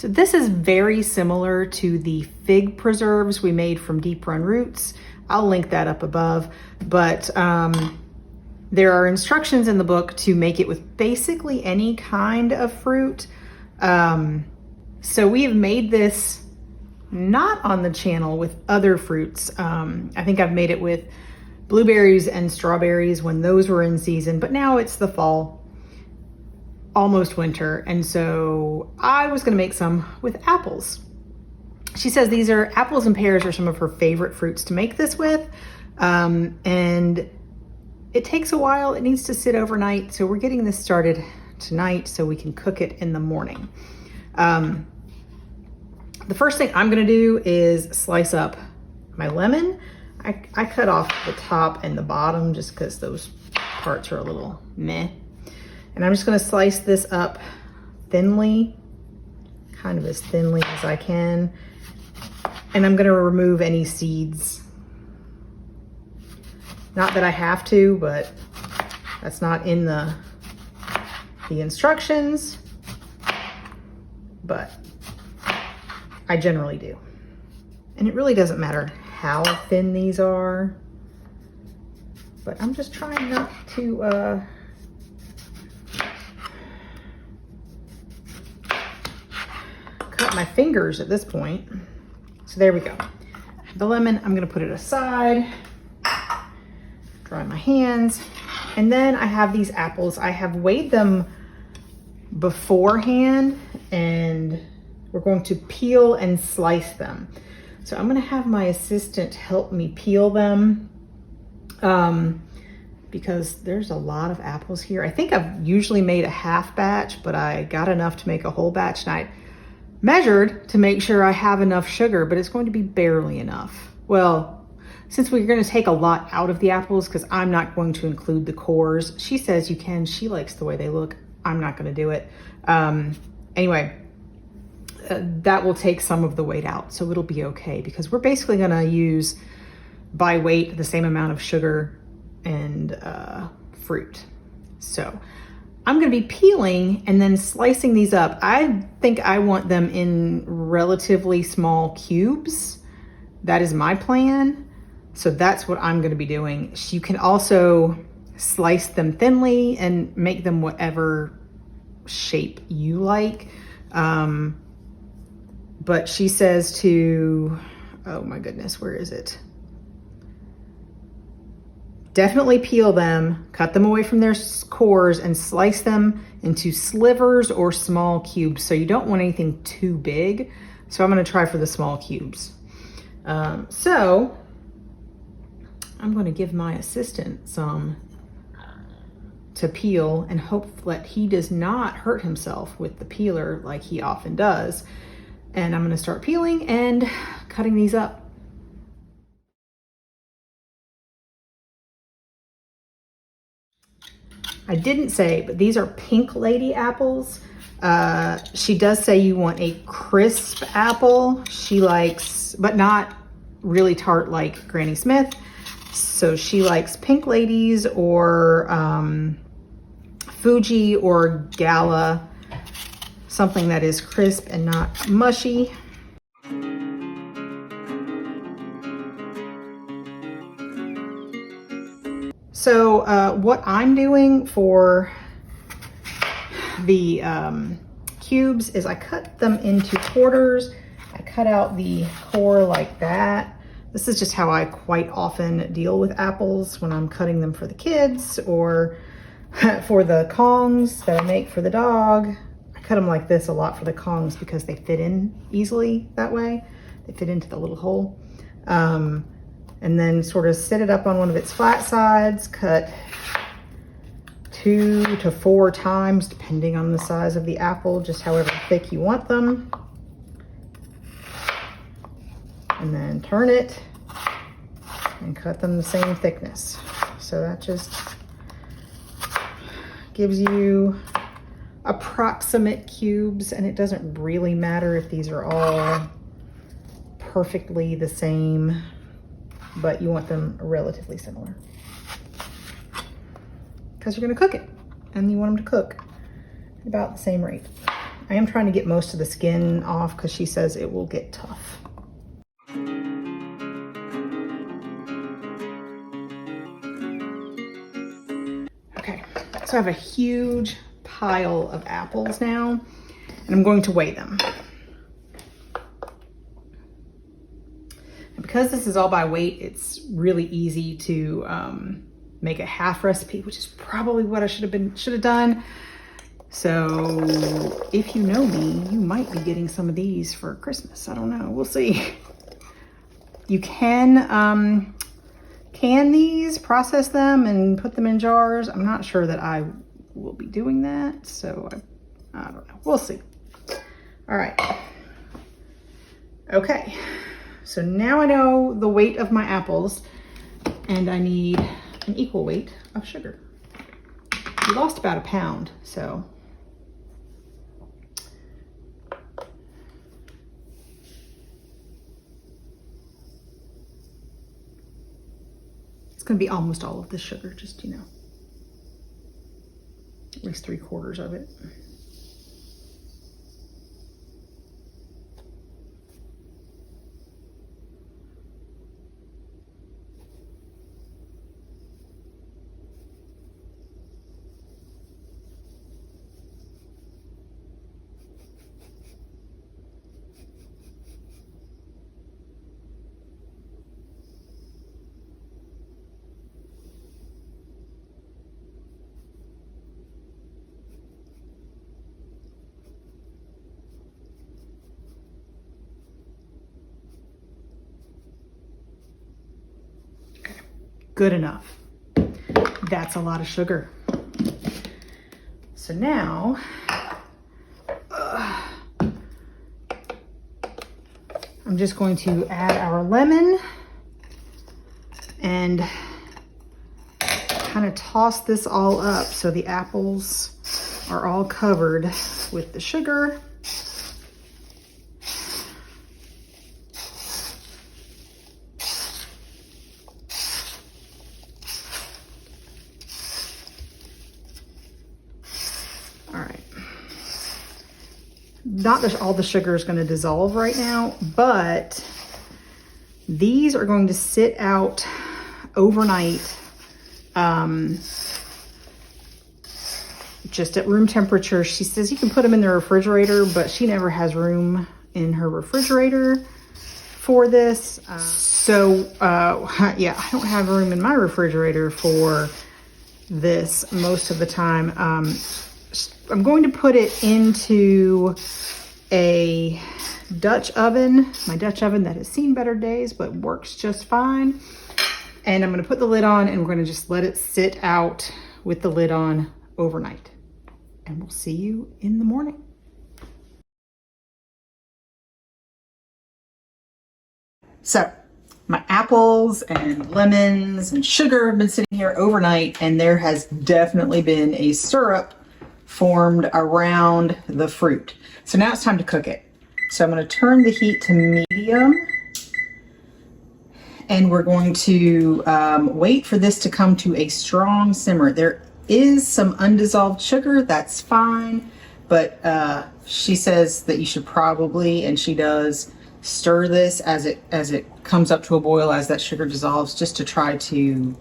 So this is very similar to the fig preserves we made from Deep Run Roots. I'll link that up above, but there are instructions in the book to make it with basically any kind of fruit. So we have made this not on the channel with other fruits. I think I've made it with blueberries and strawberries when those were in season, but now it's the fall, almost winter. And so I was gonna make some with apples. She says these are apples and pears are some of her favorite fruits to make this with. And it takes a while, it needs to sit overnight. So we're getting this started tonight so we can cook it in the morning. The first thing I'm gonna do is slice up my lemon. I cut off the top and the bottom just because those parts are a little meh. And I'm just gonna slice this up thinly, kind of as thinly as I can. And I'm gonna remove any seeds. Not that I have to, but that's not in the instructions, but I generally do. And it really doesn't matter how thin these are, but I'm just trying not to cut my fingers at this point. So there we go. The lemon, I'm gonna put it aside, dry my hands, and then I have these apples. I have weighed them beforehand and we're going to peel and slice them. So I'm gonna have my assistant help me peel them because there's a lot of apples here. I think I've usually made a half batch, but I got enough to make a whole batch, and I measured to make sure I have enough sugar, but it's going to be barely enough. Well, since we're gonna take a lot out of the apples, because I'm not going to include the cores. She says you can, she likes the way they look. I'm not gonna do it. Anyway, that will take some of the weight out, so it'll be okay, because we're basically gonna use by weight the same amount of sugar and fruit. So I'm gonna be peeling and then slicing these up. I think I want them in relatively small cubes. That is my plan. So that's what I'm gonna be doing. You can also slice them thinly and make them whatever shape you like. But she says to, oh my goodness, where is it? Definitely peel them, cut them away from their cores, and slice them into slivers or small cubes. So you don't want anything too big. So I'm gonna try for the small cubes. So I'm gonna give my assistant some to peel and hope that he does not hurt himself with the peeler like he often does. And I'm gonna start peeling and cutting these up. I didn't say, but these are Pink Lady apples. She does say you want a crisp apple. She likes, but not really tart like Granny Smith. So she likes Pink Ladies or Fuji or Gala, something that is crisp and not mushy. So what I'm doing for the cubes is I cut them into quarters. I cut out the core like that. This is just how I quite often deal with apples when I'm cutting them for the kids or for the Kongs that I make for the dog. I cut them like this a lot for the Kongs because they fit in easily that way. They fit into the little hole. And then sort of sit it up on one of its flat sides, cut 2 to 4 times, depending on the size of the apple, just however thick you want them. And then turn it and cut them the same thickness. So that just gives you approximate cubes, and it doesn't really matter if these are all perfectly the same, but you want them relatively similar because you're going to cook it and you want them to cook at about the same rate. I am trying to get most of the skin off because she says it will get tough. Okay, so I have a huge pile of apples now, and I'm going to weigh them. And because this is all by weight, it's really easy to make a half recipe, which is probably what I should have done. So if you know me, you might be getting some of these for Christmas. I don't know, we'll see. You can these, process them and put them in jars. I'm not sure that I will be doing that, so I don't know, we'll see. All right, okay, so now I know the weight of my apples, and I need an equal weight of sugar. We lost about a pound, so it's going to be almost all of the sugar, just, you know, at least 3/4 of it. Good enough. That's a lot of sugar. So now, I'm just going to add our lemon and kind of toss this all up so the apples are all covered with the sugar. Not that all the sugar is going to dissolve right now, but these are going to sit out overnight, just at room temperature. She says you can put them in the refrigerator, but she never has room in her refrigerator for this. Yeah, I don't have room in my refrigerator for this most of the time. I'm going to put it into a Dutch oven, my Dutch oven that has seen better days, but works just fine. And I'm going to put the lid on, and we're going to just let it sit out with the lid on overnight. And we'll see you in the morning. So my apples and lemons and sugar have been sitting here overnight, and there has definitely been a syrup formed around the fruit. So now it's time to cook it. So I'm going to turn the heat to medium, and we're going to wait for this to come to a strong simmer. There is some undissolved sugar, that's fine, but she says that you should probably, and she does, stir this as it comes up to a boil, as that sugar dissolves, just to try to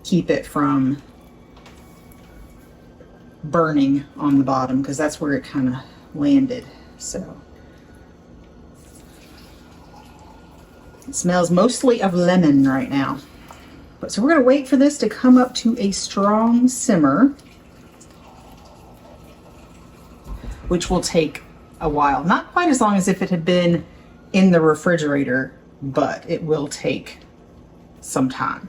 keep it from burning on the bottom, because that's where it kind of landed. So it smells mostly of lemon right now. But so we're going to wait for this to come up to a strong simmer, which will take a while. Not quite as long as if it had been in the refrigerator, but it will take some time.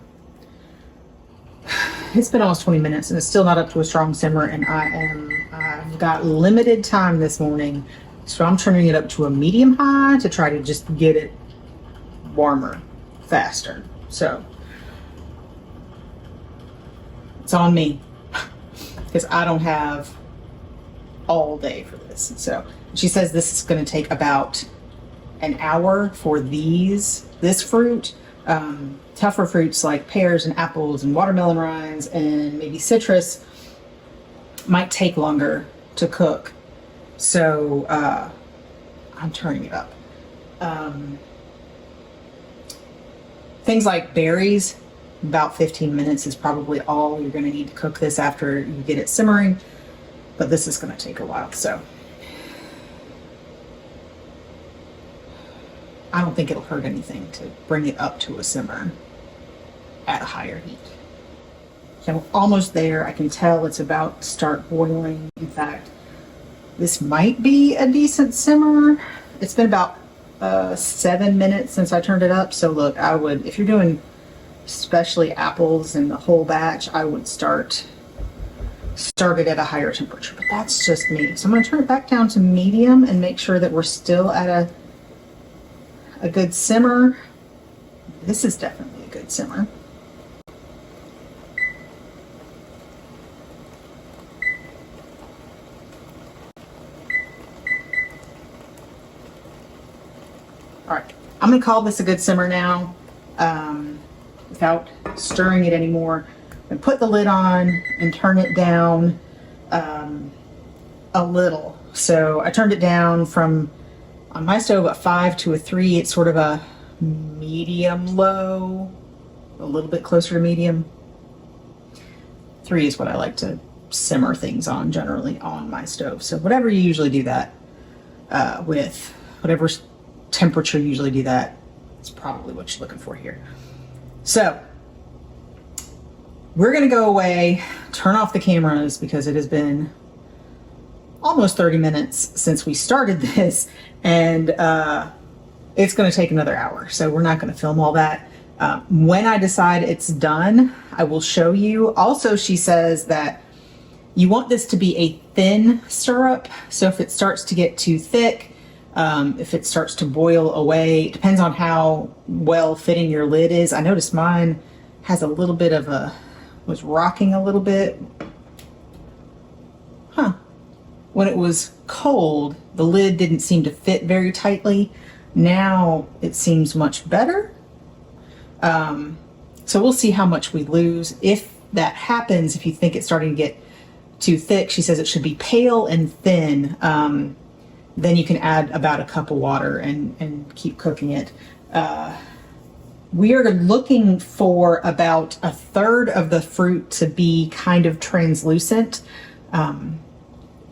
It's been almost 20 minutes and it's still not up to a strong simmer, and I've got limited time this morning, so I'm turning it up to a medium high to try to just get it warmer faster. So it's on me because I don't have all day for this. So she says this is going to take about an hour for this fruit. Tougher fruits like pears and apples and watermelon rinds and maybe citrus might take longer to cook. So I'm turning it up. Things like berries, about 15 minutes is probably all you're going to need to cook this after you get it simmering. But this is going to take a while. So I don't think it'll hurt anything to bring it up to a simmer at a higher heat. So almost there. I can tell it's about to start boiling. In fact, this might be a decent simmer. It's been about 7 minutes since I turned it up. So look, I would, if you're doing especially apples and the whole batch, I would start it at a higher temperature. But that's just me. So I'm going to turn it back down to medium and make sure that we're still at a good simmer. This is definitely a good simmer. All right, I'm gonna call this a good simmer now, without stirring it anymore. And put the lid on and turn it down a little. So I turned it down from, on my stove, a 5 to a 3. It's sort of a medium low, a little bit closer to medium. 3 is what I like to simmer things on generally on my stove. So whatever you usually do that with, whatever temperature you usually do that, it's probably what you're looking for here. So we're gonna go away, turn off the cameras because it has been almost 30 minutes since we started this, and it's gonna take another hour. So we're not gonna film all that. When I decide it's done, I will show you. Also, she says that you want this to be a thin syrup. So if it starts to get too thick, if it starts to boil away, it depends on how well fitting your lid is. I noticed mine has a little bit of was rocking a little bit. When it was cold, the lid didn't seem to fit very tightly. Now it seems much better. So we'll see how much we lose. If that happens, if you think it's starting to get too thick, she says it should be pale and thin. Then you can add about a cup of water and keep cooking it. We are looking for about a third of the fruit to be kind of translucent.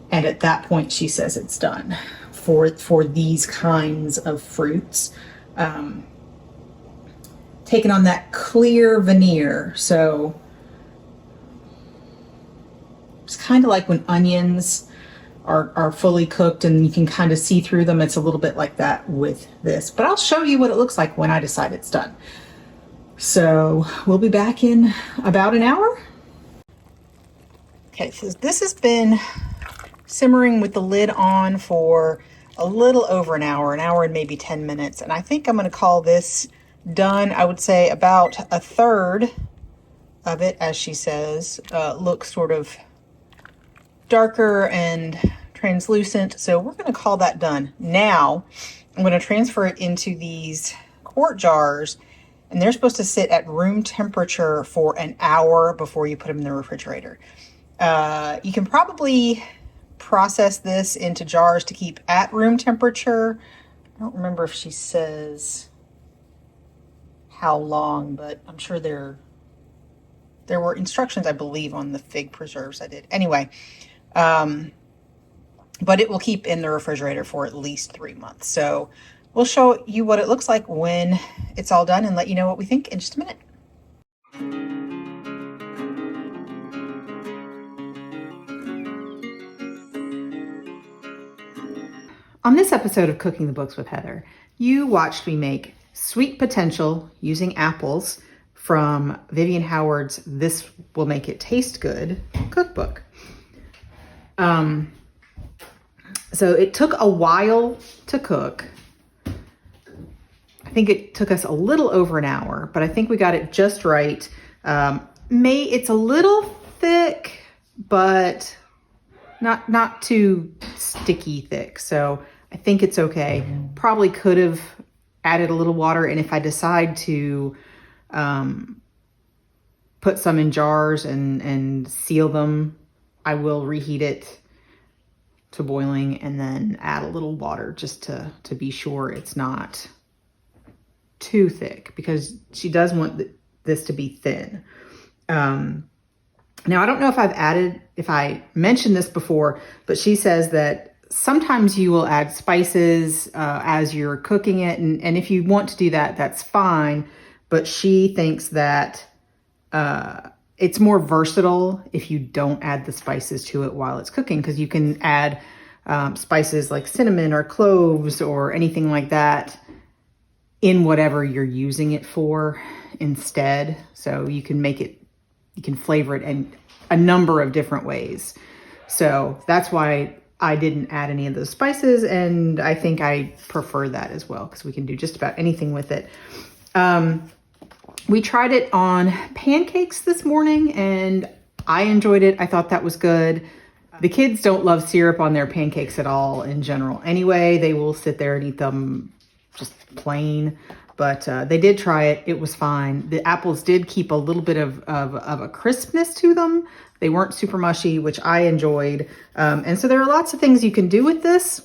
And at that point, she says it's done for these kinds of fruits. Taking on that clear veneer. So it's kind of like when onions are fully cooked and you can kind of see through them. It's a little bit like that with this, but I'll show you what it looks like when I decide it's done. So we'll be back in about an hour. Okay, so this has been simmering with the lid on for a little over an hour and maybe 10 minutes. And I think I'm going to call this done. I would say about a third of it, as she says, looks sort of darker and translucent. So we're going to call that done. Now I'm going to transfer it into these quart jars, and they're supposed to sit at room temperature for an hour before you put them in the refrigerator. You can probably process this into jars to keep at room temperature. I don't remember if she says how long, but I'm sure there were instructions, I believe, on the fig preserves I did. Anyway, but it will keep in the refrigerator for at least 3 months. So we'll show you what it looks like when it's all done and let you know what we think in just a minute. On this episode of Cooking the Books with Heather, you watched me make Sweet Potential using apples from Vivian Howard's This Will Make It Taste Good cookbook. So it took a while to cook. I think it took us a little over an hour, but I think we got it just right. It's a little thick, but not too sticky thick. So I think it's okay. Probably could have added a little water. And if I decide to put some in jars and seal them, I will reheat it to boiling and then add a little water just to be sure it's not too thick, because she does want this to be thin. Now, I don't know if I mentioned this before, but she says that sometimes you will add spices as you're cooking it. And if you want to do that, that's fine. But she thinks that it's more versatile if you don't add the spices to it while it's cooking, because you can add spices like cinnamon or cloves or anything like that in whatever you're using it for instead. So you can flavor it in a number of different ways. So that's why I didn't add any of those spices, and I think I prefer that as well, because we can do just about anything with it. We tried it on pancakes this morning and I enjoyed it. I thought that was good. The kids don't love syrup on their pancakes at all in general. Anyway, they will sit there and eat them just plain, but they did try it. It was fine. The apples did keep a little bit of a crispness to them. They weren't super mushy, which I enjoyed. And so there are lots of things you can do with this.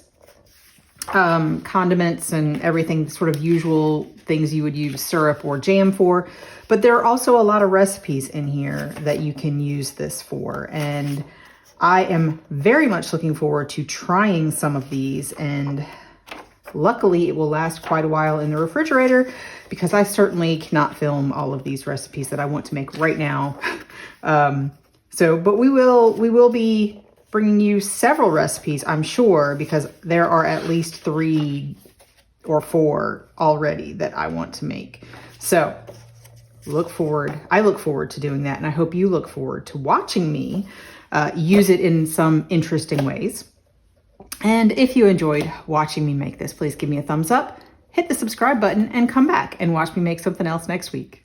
Condiments and everything, sort of usual things you would use syrup or jam for. But there are also a lot of recipes in here that you can use this for. And I am very much looking forward to trying some of these, and luckily it will last quite a while in the refrigerator, because I certainly cannot film all of these recipes that I want to make right now. But we will be bringing you several recipes, I'm sure, because there are at least 3 or 4 already that I want to make. So I look forward to doing that, and I hope you look forward to watching me use it in some interesting ways. And if you enjoyed watching me make this, please give me a thumbs up, hit the subscribe button, and come back and watch me make something else next week.